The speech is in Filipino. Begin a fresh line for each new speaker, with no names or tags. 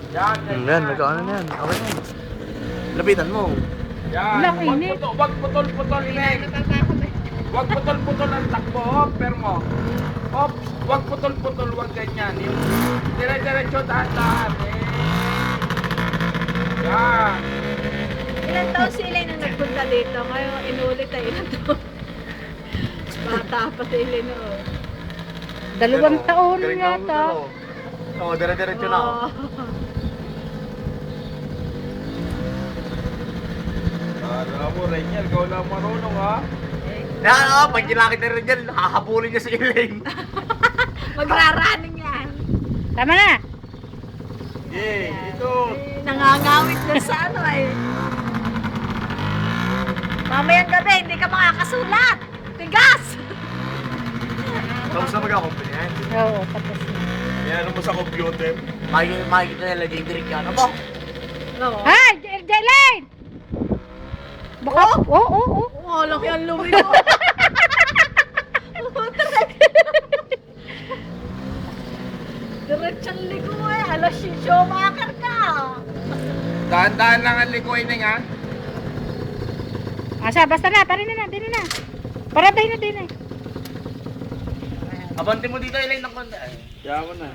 Yan,
Yan, nagkaano na yan. Okay na yan. Lapitan mo.
Yan.
Wala, init.
Wag putol-putol, Ineng. Wag putol-putol ang takbo. Hop, permo. Hop, wag putol-putol, wag ganyan. Yung dire-diretso, dahan-dahan. Yan.
Ilan taon sila nang nagpunta dito? Ngayon, inulit ay ilan taon? Bata pa sila noon.
2 taon
Galing
yata.
na ako. Oo, dire-diretso na ako.
Alam mo, Renyel, ikaw lang marunong, ha?
Yan, pag kinakita rin yan, hahabulin niya sa Elaine.
Magraraning yan.
Tama na.
Yay, ito.
Nangangawit na sa ano eh. Mamayang gabi, hindi ka makakasulat. Tigas!
Tapos na mag-accompany yan.
Oo, tapos na.
Yan, ano mo sa computer?
Makikita nila Jay Direk yan. Abo!
No.
Ay, Jelaine! Baka, oo.
Oh, laki ang lumi mo. Diretsang ligo eh. Alas shumaker ka.
Dahan-dahan lang ang likoy, Ineng, ha?
Asa, basta na, parin na, din na. Para din na.
Abante mo dito Elaine ng konti. Ay.
Kaya mo na.